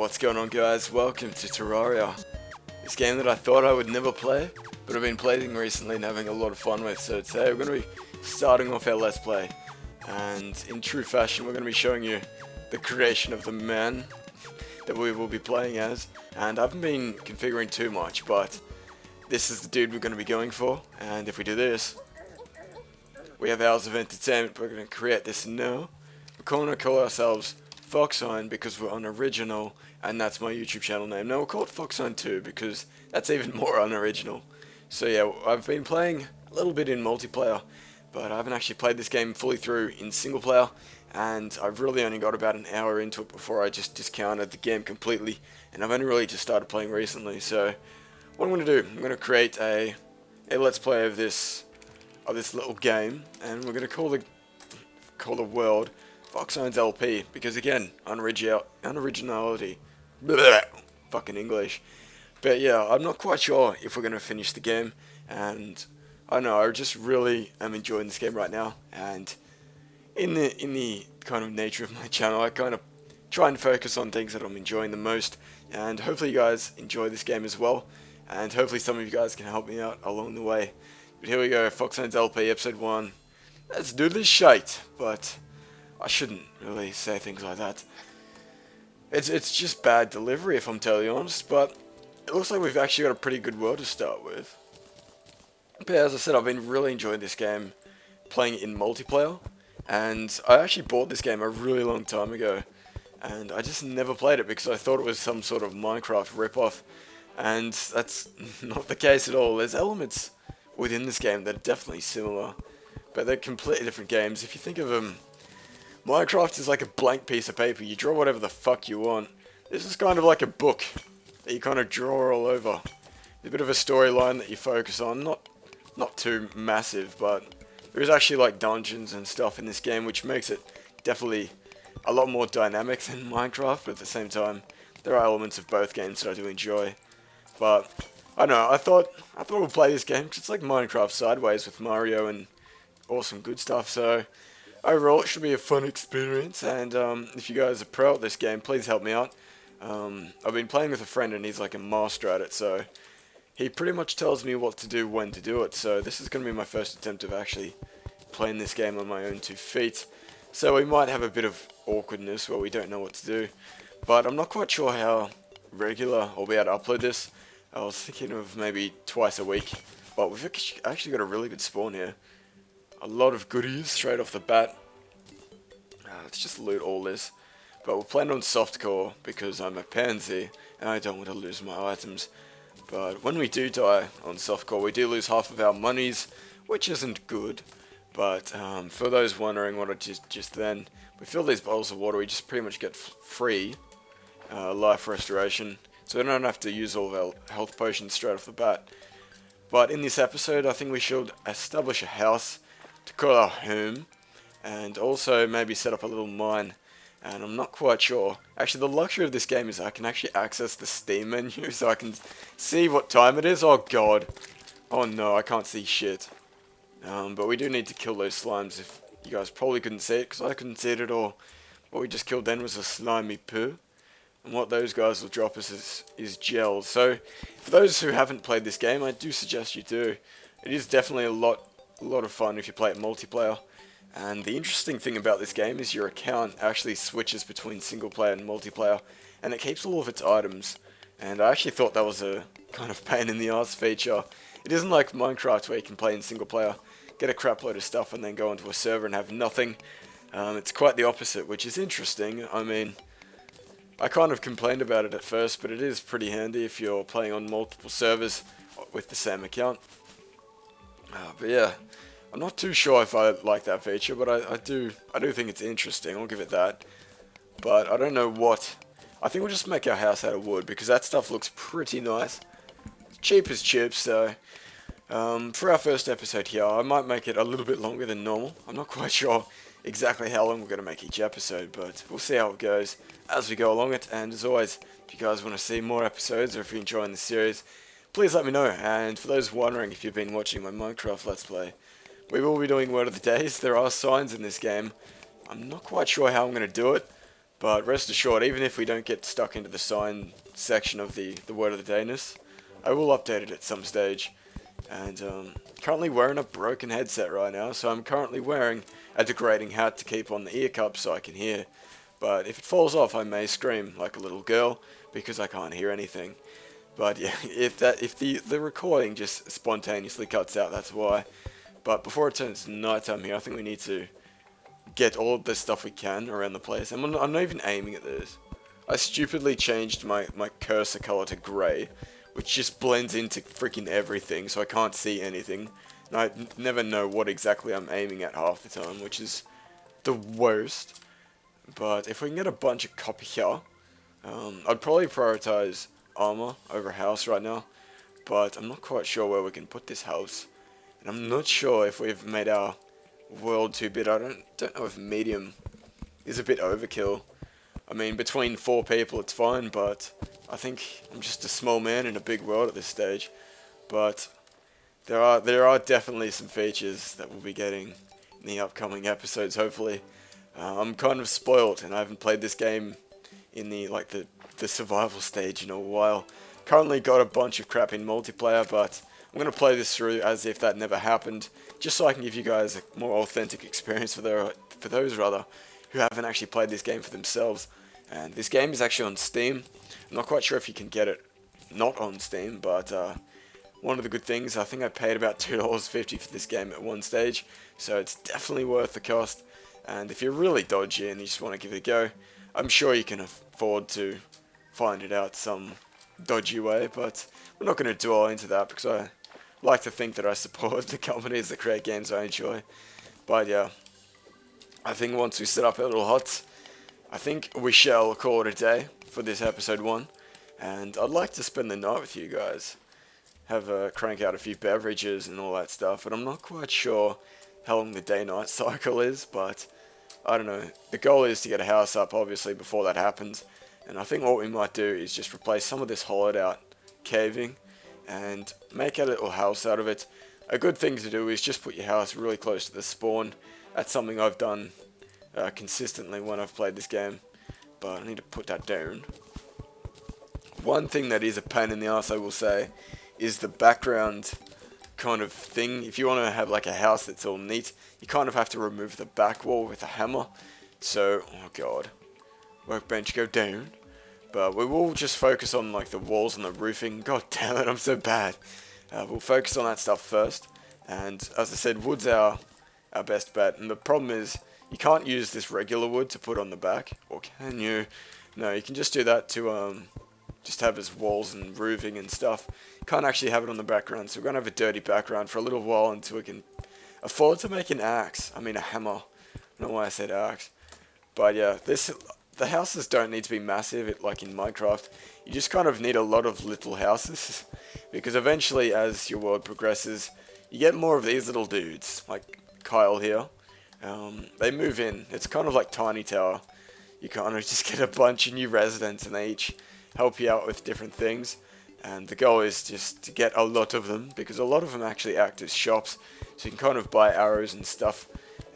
What's going on, guys? Welcome to Terraria. This game that I thought I would never play, but I've been playing recently and having a lot of fun with. So today we're going to be starting off our Let's Play. And in true fashion, we're going to be showing you the creation of the man that we will be playing as. And I haven't been configuring too much, but this is the dude we're going to be going for. And if we do this, we have hours of entertainment. We're going to create this now. We're going to call ourselves Phoxine because we're unoriginal, and that's my YouTube channel name. Now we'll call it Phoxine 2 because that's even more unoriginal. So yeah, I've been playing a little bit in multiplayer, but I haven't actually played this game fully through in single player, and I've really only got about an hour into it before I just discounted the game completely, and I've only really just started playing recently. So what I'm going to do, I'm going to create a Let's Play of this little game, and we're going to call the world Phoxine's LP, because again, unoriginality, bleh, fucking English. But yeah, I'm not quite sure if we're going to finish the game, and I don't know, I just really am enjoying this game right now, and in the kind of nature of my channel, I kind of try and focus on things that I'm enjoying the most, and hopefully you guys enjoy this game as well, and hopefully some of you guys can help me out along the way. But here we go, Phoxine's LP, episode 1. Let's do this shite, but I shouldn't really say things like that. It's just bad delivery, if I'm totally honest, but it looks like we've actually got a pretty good world to start with. But as I said, I've been really enjoying this game, playing it in multiplayer, and I actually bought this game a really long time ago, and I just never played it because I thought it was some sort of Minecraft ripoff, and that's not the case at all. There's elements within this game that are definitely similar, but they're completely different games. If you think of them, Minecraft is like a blank piece of paper. You draw whatever the fuck you want. This is kind of like a book that you kind of draw all over. There's a bit of a storyline that you focus on. Not too massive, but there is actually like dungeons and stuff in this game, which makes it definitely a lot more dynamic than Minecraft, but at the same time, there are elements of both games that I do enjoy. But I don't know, I thought we'd play this game because it's like Minecraft sideways with Mario and awesome good stuff. So overall, it should be a fun experience, and if you guys are pro at this game, please help me out. I've been playing with a friend, and he's like a master at it, so he pretty much tells me what to do when to do it. So this is going to be my first attempt of actually playing this game on my own 2 feet. So we might have a bit of awkwardness where we don't know what to do, but I'm not quite sure how regular I'll be able to upload this. I was thinking of maybe twice a week, but we've actually got a really good spawn here. A lot of goodies straight off the bat. Let's just loot all this. But we're playing on softcore because I'm a pansy and I don't want to lose my items. But when we do die on softcore, we do lose half of our monies, which isn't good. But for those wondering what I just then, we fill these bottles of water, we just pretty much get free life restoration. So we don't have to use all of our health potions straight off the bat. But in this episode, I think we should establish a house to call our home, and also maybe set up a little mine. And I'm not quite sure. Actually, the luxury of this game is I can actually access the Steam menu, so I can see what time it is. Oh god. Oh no, I can't see shit. But we do need to kill those slimes. If you guys probably couldn't see it, because I couldn't see it at all. What we just killed then was a slimy poo. And what those guys will drop us is gels. So, for those who haven't played this game, I do suggest you do. It is definitely a lot of fun if you play it multiplayer. And the interesting thing about this game is your account actually switches between single player and multiplayer, and it keeps all of its items. And I actually thought that was a kind of pain in the arse feature. It isn't like Minecraft where you can play in single player, get a crap load of stuff and then go onto a server and have nothing. It's quite the opposite, which is interesting. I mean, I kind of complained about it at first, but it is pretty handy if you're playing on multiple servers with the same account. But yeah, I'm not too sure if I like that feature, but I do think it's interesting. I'll give it that. But I don't know what. I think we'll just make our house out of wood because that stuff looks pretty nice. Cheap as chips. So for our first episode here, I might make it a little bit longer than normal. I'm not quite sure exactly how long we're going to make each episode, but we'll see how it goes as we go along it. And as always, if you guys want to see more episodes or if you're enjoying the series, please let me know. And for those wondering if you've been watching my Minecraft Let's Play, we will be doing Word of the Days. There are signs in this game. I'm not quite sure how I'm going to do it, But rest assured, even if we don't get stuck into the sign section of the word of the dayness, I will update it at some stage. And currently wearing a broken headset right now, so I'm currently wearing a degrading hat to keep on the ear cup so I can hear. But if it falls off, I may scream like a little girl because I can't hear anything. But yeah, if the recording just spontaneously cuts out, that's why. But before it turns nighttime here, I think we need to get all of the stuff we can around the place. I'm not even aiming at this. I stupidly changed my cursor color to grey, which just blends into freaking everything, so I can't see anything. And I never know what exactly I'm aiming at half the time, which is the worst. But if we can get a bunch of copper here, I'd probably prioritize armor over house right now. But I'm not quite sure where we can put this house. And I'm not sure if we've made our world too big. I don't know if medium is a bit overkill. I mean, between 4 people it's fine, but I think I'm just a small man in a big world at this stage. But there are definitely some features that we'll be getting in the upcoming episodes, hopefully. I'm kind of spoilt, and I haven't played this game in the survival stage in a while. Currently got a bunch of crap in multiplayer, but I'm going to play this through as if that never happened, just so I can give you guys a more authentic experience for those who haven't actually played this game for themselves. And this game is actually on Steam. I'm not quite sure if you can get it not on Steam, but one of the good things, I think I paid about $2.50 for this game at one stage, so it's definitely worth the cost. And if you're really dodgy and you just want to give it a go, I'm sure you can afford to find it out some dodgy way, but we're not going to dwell into that because I like to think that I support the companies that create games I enjoy. But yeah, I think once we set up our little huts, I think we shall call it a day for this episode 1. And I'd like to spend the night with you guys. Crank out a few beverages and all that stuff, and I'm not quite sure how long the day-night cycle is, but I don't know. The goal is to get a house up, obviously, before that happens. And I think what we might do is just replace some of this hollowed out caving and make a little house out of it. A good thing to do is just put your house really close to the spawn. That's something I've done consistently when I've played this game, but I need to put that down. One thing that is a pain in the ass, I will say, is the background kind of thing. If you want to have like a house that's all neat, you kind of have to remove the back wall with a hammer. So, oh god, workbench go down. But we will just focus on like the walls and the roofing. God damn it, I'm so bad. We'll focus on that stuff first. And as I said, wood's our best bet. And the problem is, you can't use this regular wood to put on the back. Or can you? No, you can just do that to just have as walls and roofing and stuff. You can't actually have it on the background. So we're going to have a dirty background for a little while until we can afford to make an axe. I mean a hammer. I don't know why I said axe. But yeah, the houses don't need to be massive, like in Minecraft. You just kind of need a lot of little houses, because eventually, as your world progresses, you get more of these little dudes, like Kyle here. They move in. It's kind of like Tiny Tower. You kind of just get a bunch of new residents, and they each help you out with different things. And the goal is just to get a lot of them, because a lot of them actually act as shops, so you can kind of buy arrows and stuff.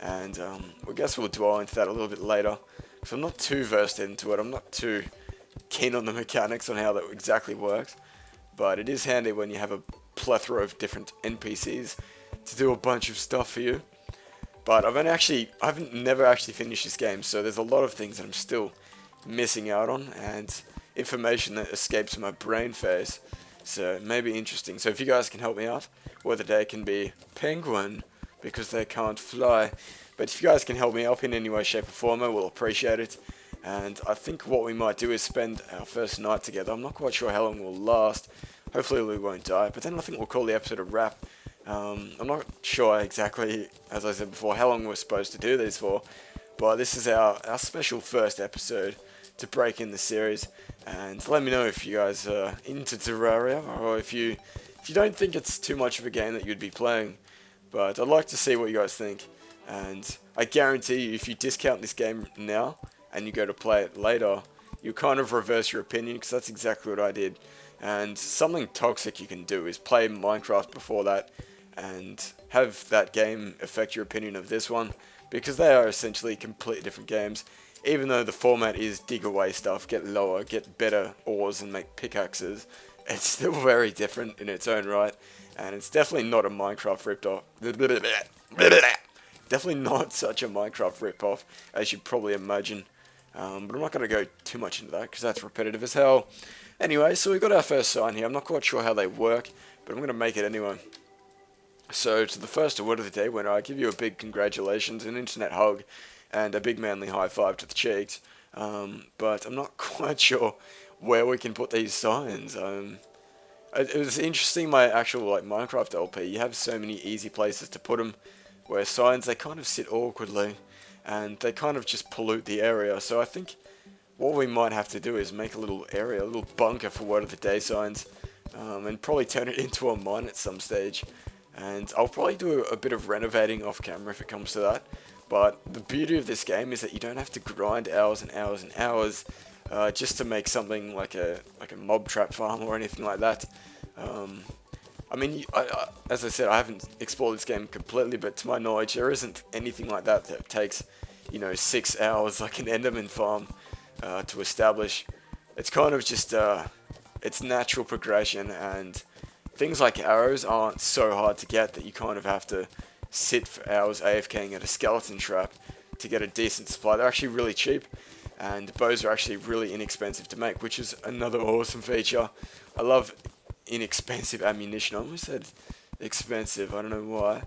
And I guess we'll dwell into that a little bit later. So I'm not too versed into it. I'm not too keen on the mechanics on how that exactly works. But it is handy when you have a plethora of different NPCs to do a bunch of stuff for you. But I've never actually finished this game, so there's a lot of things that I'm still missing out on, and information that escapes my brain phase. So it may be interesting. So if you guys can help me out, whether they can be penguin, because they can't fly. But if you guys can help me up in any way, shape or form, I will appreciate it. And I think what we might do is spend our first night together. I'm not quite sure how long we'll last. Hopefully we won't die. But then I think we'll call the episode a wrap. I'm not sure exactly, as I said before, how long we're supposed to do these for. But this is our special first episode to break in the series. And let me know if you guys are into Terraria, or if you don't think it's too much of a game that you'd be playing. But I'd like to see what you guys think. And I guarantee you, if you discount this game now and you go to play it later, you kind of reverse your opinion, because that's exactly what I did. And something toxic you can do is play Minecraft before that and have that game affect your opinion of this one, because they are essentially completely different games. even though the format is dig away stuff, get lower, get better ores and make pickaxes, it's still very different in its own right, and it's definitely not a Minecraft ripped-off. Definitely not such a Minecraft rip-off as you'd probably imagine. But I'm not going to go too much into that because that's repetitive as hell. Anyway, so we got our first sign here. I'm not quite sure how they work, but I'm going to make it anyway. So to the first word of the day, winner, I give you a big congratulations, an internet hug, and a big manly high five to the cheeks. But I'm not quite sure where we can put these signs. It was interesting, my actual like Minecraft LP. You have so many easy places to put them, where signs, they kind of sit awkwardly, and they kind of just pollute the area. So I think what we might have to do is make a little area, a little bunker for word of the day signs, and probably turn it into a mine at some stage. And I'll probably do a bit of renovating off camera if it comes to that. But the beauty of this game is that you don't have to grind hours and hours and hours just to make something like a mob trap farm or anything like that. I mean, as I said, I haven't explored this game completely, but to my knowledge, there isn't anything like that that takes, 6 hours like an Enderman farm to establish. It's kind of just it's natural progression, and things like arrows aren't so hard to get that you kind of have to sit for hours AFKing at a skeleton trap to get a decent supply. They're actually really cheap, and bows are actually really inexpensive to make, which is another awesome feature. I love inexpensive ammunition. I almost said expensive, I don't know why,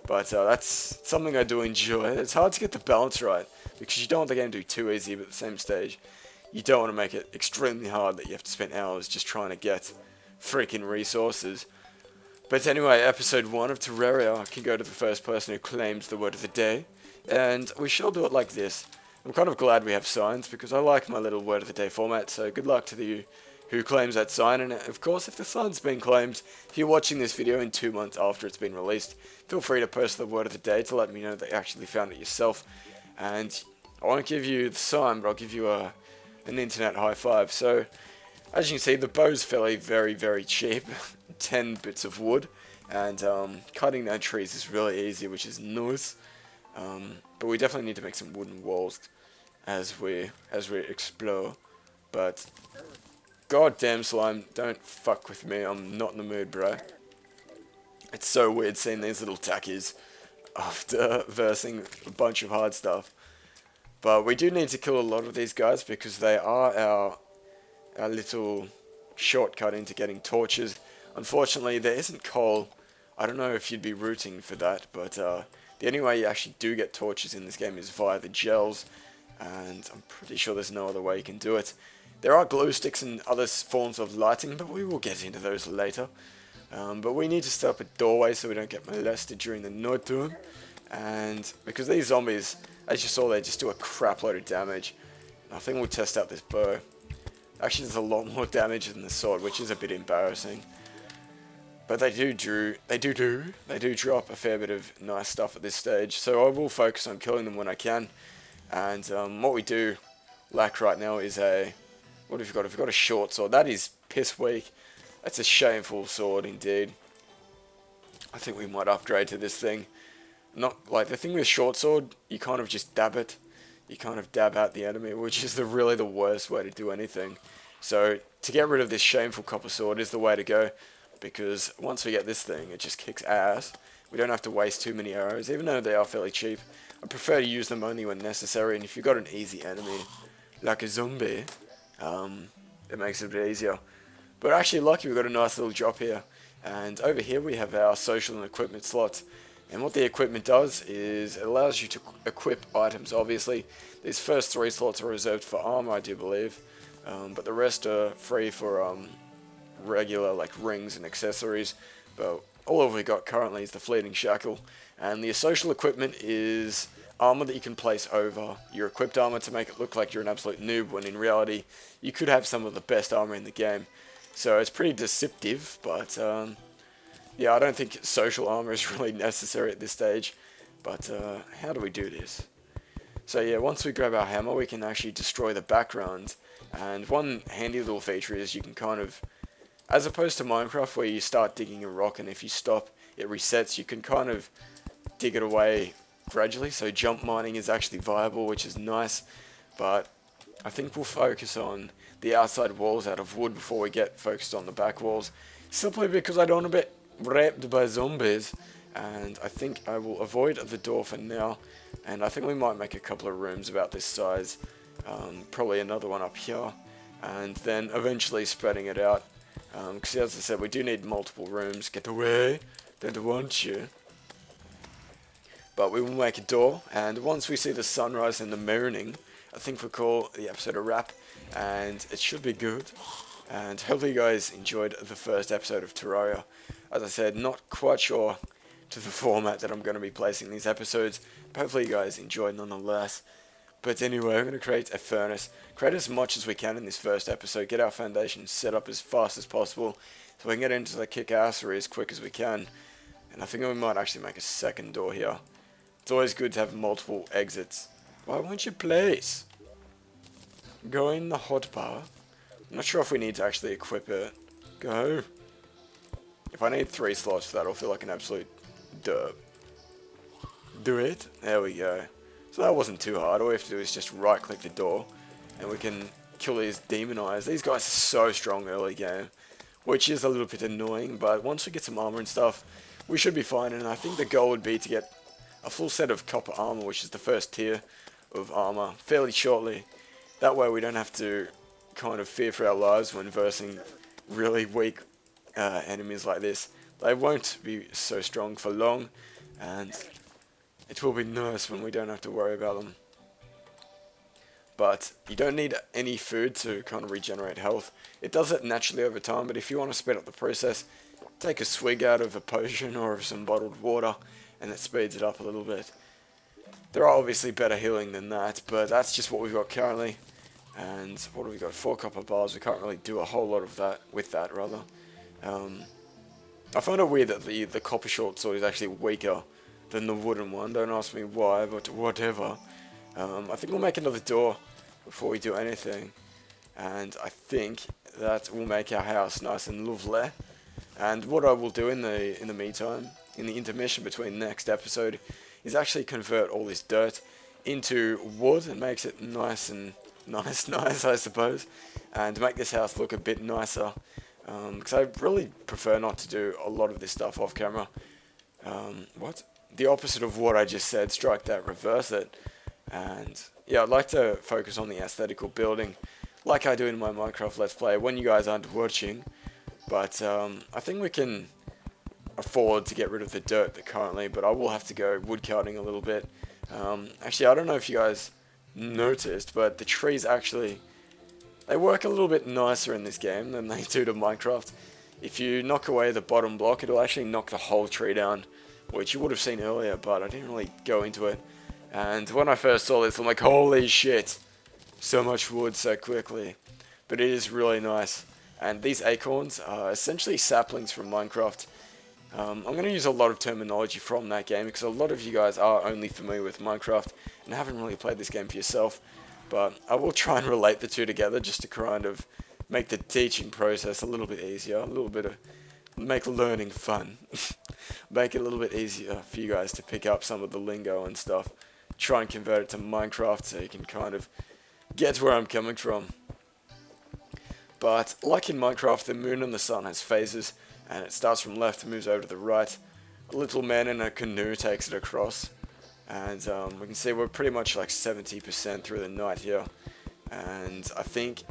but that's something I do enjoy. It's hard to get the balance right, because you don't want the game to be too easy, but at the same stage, you don't want to make it extremely hard that you have to spend hours just trying to get freaking resources. But anyway, episode 1 of Terraria can go to the first person who claims the word of the day, and we shall do it like this. I'm kind of glad we have signs, because I like my little word of the day format, so good luck to you who claims that sign. And of course, if the sign's been claimed, if you're watching this video in 2 months after it's been released, feel free to post the word of the day to let me know that you actually found it yourself. And I won't give you the sign, but I'll give you an internet high five. So as you can see, the bow's fairly very cheap. 10 bits of wood, and cutting down trees is really easy, which is nice. But we definitely need to make some wooden walls as we explore. But goddamn slime, don't fuck with me. I'm not in the mood, bro. It's so weird seeing these little tackies after versing a bunch of hard stuff. But we do need to kill a lot of these guys, because they are our little shortcut into getting torches. Unfortunately, there isn't coal. I don't know if you'd be rooting for that, but the only way you actually do get torches in this game is via the gels, and I'm pretty sure there's no other way you can do it. There are glow sticks and other forms of lighting, but we will get into those later. But we need to set up a doorway so we don't get molested during the night time, and because these zombies, as you saw, they just do a crap load of damage. I think we'll test out this bow. Actually, there's a lot more damage than the sword, which is a bit embarrassing. But they do drop a fair bit of nice stuff at this stage, so I will focus on killing them when I can. And what we do lack right now is what have we got? We've got a short sword. That is piss weak. That's a shameful sword indeed. I think we might upgrade to this thing. Not like the thing with short sword, you kind of just dab it. You kind of dab out the enemy, which is really the worst way to do anything. So to get rid of this shameful copper sword is the way to go, because once we get this thing, it just kicks ass. We don't have to waste too many arrows, even though they are fairly cheap. I prefer to use them only when necessary, and if you've got an easy enemy, like a zombie, it makes it a bit easier. But actually, lucky we've got a nice little drop here. And over here we have our social and equipment slots. And what the equipment does is it allows you to equip items, obviously. These first 3 slots are reserved for armor, I do believe. But the rest are free for regular like rings and accessories. But all we got currently is the fleeting shackle. And the social equipment is armor that you can place over your equipped armor to make it look like you're an absolute noob, when in reality you could have some of the best armor in the game. So it's pretty deceptive, but yeah, I don't think social armor is really necessary at this stage. But how do we do this? So yeah, once we grab our hammer, we can actually destroy the background. And one handy little feature is you can kind of, as opposed to Minecraft where you start digging a rock and if you stop it resets, you can kind of dig it away gradually. So jump mining is actually viable, which is nice. but I think we'll focus on the outside walls out of wood before we get focused on the back walls, simply because I don't want to be raped by zombies, and I think I will avoid the door for now, and I think we might make a couple of rooms about this size, probably another one up here, and then eventually spreading it out, because as I said, we do need multiple rooms. Get away, don't want you. But we will make a door, and once we see the sunrise and the mooning, I think we'll call the episode a wrap, and it should be good. And hopefully you guys enjoyed the first episode of Terraria. As I said, not quite sure to the format that I'm going to be placing these episodes, but hopefully you guys enjoyed nonetheless. But anyway, I'm going to create a furnace, create as much as we can in this first episode, get our foundation set up as fast as possible, so we can get into the kick-assery as quick as we can. And I think we might actually make a second door here. It's always good to have multiple exits. Why won't you please go in the hotbar? I'm not sure if we need to actually equip it. Go. If I need 3 slots for that, I'll feel like an absolute derp. Do it. There we go. So that wasn't too hard. All we have to do is just right click the door and we can kill these demon eyes. These guys are so strong early game, which is a little bit annoying, but once we get some armor and stuff, we should be fine. And I think the goal would be to get a full set of copper armor, which is the first tier of armor, fairly shortly. That way we don't have to kind of fear for our lives when versing really weak enemies like this. They won't be so strong for long, and it will be nice when we don't have to worry about them. But you don't need any food to kind of regenerate health. It does it naturally over time, but if you want to speed up the process, take a swig out of a potion or of some bottled water, and it speeds it up a little bit. There are obviously better healing than that, but that's just what we've got currently. And what have we got? 4 copper bars. We can't really do a whole lot of that with that, rather. I find it weird that the copper short sword is actually weaker than the wooden one. Don't ask me why, but whatever. I think we'll make another door before we do anything, and I think that will make our house nice and lovely. And what I will do in the meantime, in the intermission between the next episode, is actually convert all this dirt into wood. It makes it nice and nice, I suppose, and make this house look a bit nicer. Because I really prefer not to do a lot of this stuff off camera. What? The opposite of what I just said, strike that, reverse it. And yeah, I'd like to focus on the aesthetical building, like I do in my Minecraft Let's Play when you guys aren't watching. But I think we can afford to get rid of the dirt currently, but I will have to go woodcutting a little bit. Actually, I don't know if you guys noticed, but the trees actually, they work a little bit nicer in this game than they do to Minecraft. If you knock away the bottom block, it'll actually knock the whole tree down, which you would have seen earlier, but I didn't really go into it. And when I first saw this, I'm like, holy shit, so much wood so quickly. But it is really nice. And these acorns are essentially saplings from Minecraft. I'm going to use a lot of terminology from that game, because a lot of you guys are only familiar with Minecraft and haven't really played this game for yourself. But I will try and relate the two together just to kind of make the teaching process a little bit easier, a little bit of, make learning fun. Make it a little bit easier for you guys to pick up some of the lingo and stuff. Try and convert it to Minecraft so you can kind of get where I'm coming from. But like in Minecraft, the moon and the sun has phases, and it starts from left and moves over to the right. A little man in a canoe takes it across, and we can see we're pretty much like 70% through the night here. And I think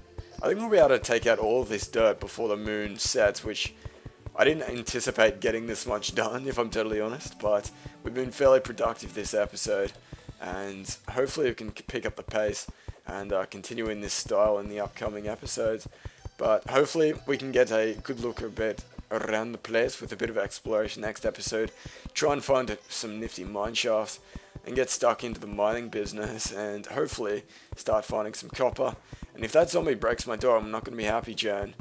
we'll be able to take out all of this dirt before the moon sets, which I didn't anticipate getting this much done, if I'm totally honest, but we've been fairly productive this episode, and hopefully we can pick up the pace and continue in this style in the upcoming episodes. But hopefully we can get a good look a bit around the place with a bit of exploration next episode, try and find some nifty mine shafts, and get stuck into the mining business, and hopefully start finding some copper. And if that zombie breaks my door, I'm not going to be happy, Jan.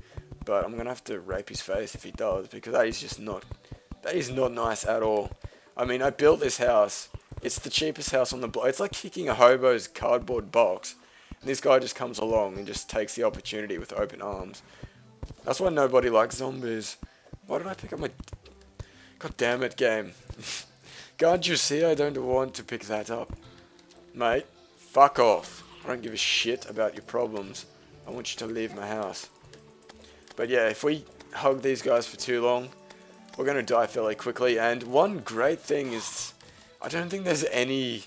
But I'm going to have to rape his face if he does, because that is not nice at all. I mean, I built this house. It's the cheapest house on the block. It's like kicking a hobo's cardboard box. And this guy just comes along and just takes the opportunity with open arms. That's why nobody likes zombies. Why did I pick up my... God damn it, game. Can't you see I don't want to pick that up? Mate, fuck off. I don't give a shit about your problems. I want you to leave my house. But yeah, if we hug these guys for too long, we're going to die fairly quickly. And one great thing is, I don't think there's any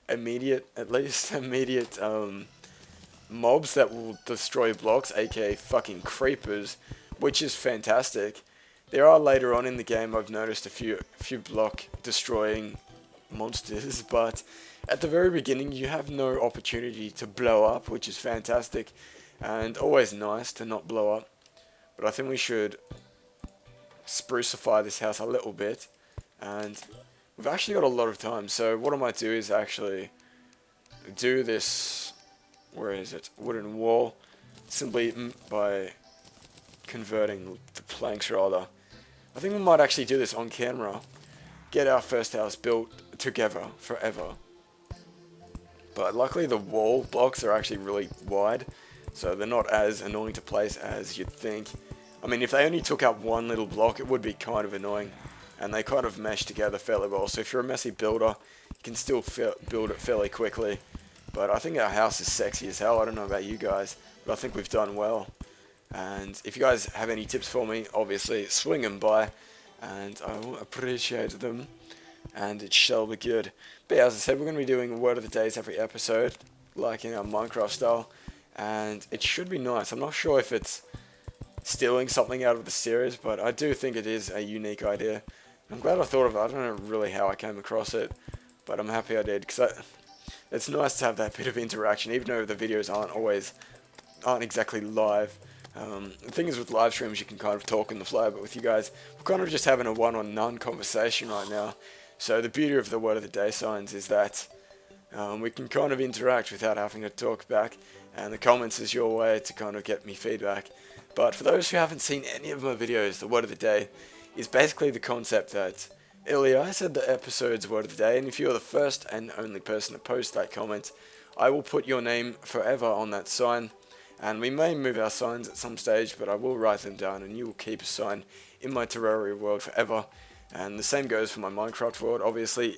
immediate mobs that will destroy blocks, aka fucking creepers, which is fantastic. There are later on in the game, I've noticed a few block destroying monsters, but at the very beginning you have no opportunity to blow up, which is fantastic and always nice to not blow up. But I think we should sprucify this house a little bit, and we've actually got a lot of time. So what I might do is actually do this, where is it, wooden wall, simply by converting the planks rather. I think we might actually do this on camera, get our first house built together forever. But luckily the wall blocks are actually really wide, so they're not as annoying to place as you'd think. I mean, if they only took up one little block, it would be kind of annoying, and they kind of mesh together fairly well. So if you're a messy builder, you can still build it fairly quickly. But I think our house is sexy as hell. I don't know about you guys, but I think we've done well. And if you guys have any tips for me, obviously swing them by, and I will appreciate them, and it shall be good. But yeah, as I said, we're going to be doing Word of the Days every episode, like in our Minecraft style, and it should be nice. I'm not sure if it's stealing something out of the series, but I do think it is a unique idea. I'm glad I thought of it. I don't know really how I came across it, but I'm happy I did, because it's nice to have that bit of interaction, even though the videos aren't exactly live. The thing is, with live streams you can kind of talk on the fly, but with you guys, we're kind of just having a one-on-none conversation right now. So the beauty of the Word of the Day signs is that we can kind of interact without having to talk back, and the comments is your way to kind of get me feedback. But for those who haven't seen any of my videos, the Word of the Day is basically the concept that earlier I said the episode's Word of the Day, and if you're the first and only person to post that comment, I will put your name forever on that sign. And we may move our signs at some stage, but I will write them down, and you will keep a sign in my Terraria world forever. And the same goes for my Minecraft world, obviously,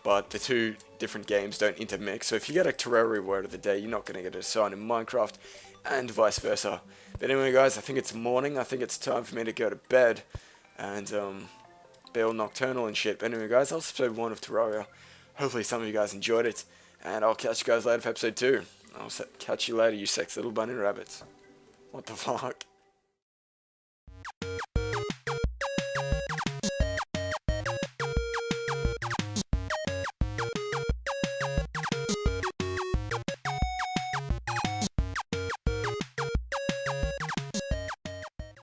but the two different games don't intermix. So if you get a Terraria Word of the Day, you're not going to get a sign in Minecraft, and vice versa. But anyway, guys, I think it's morning. I think it's time for me to go to bed and be all nocturnal and shit. But anyway, guys, that was episode 1 of Terraria. Hopefully some of you guys enjoyed it, and I'll catch you guys later for episode 2. I'll catch you later, you sexy little bunny rabbits. What the fuck?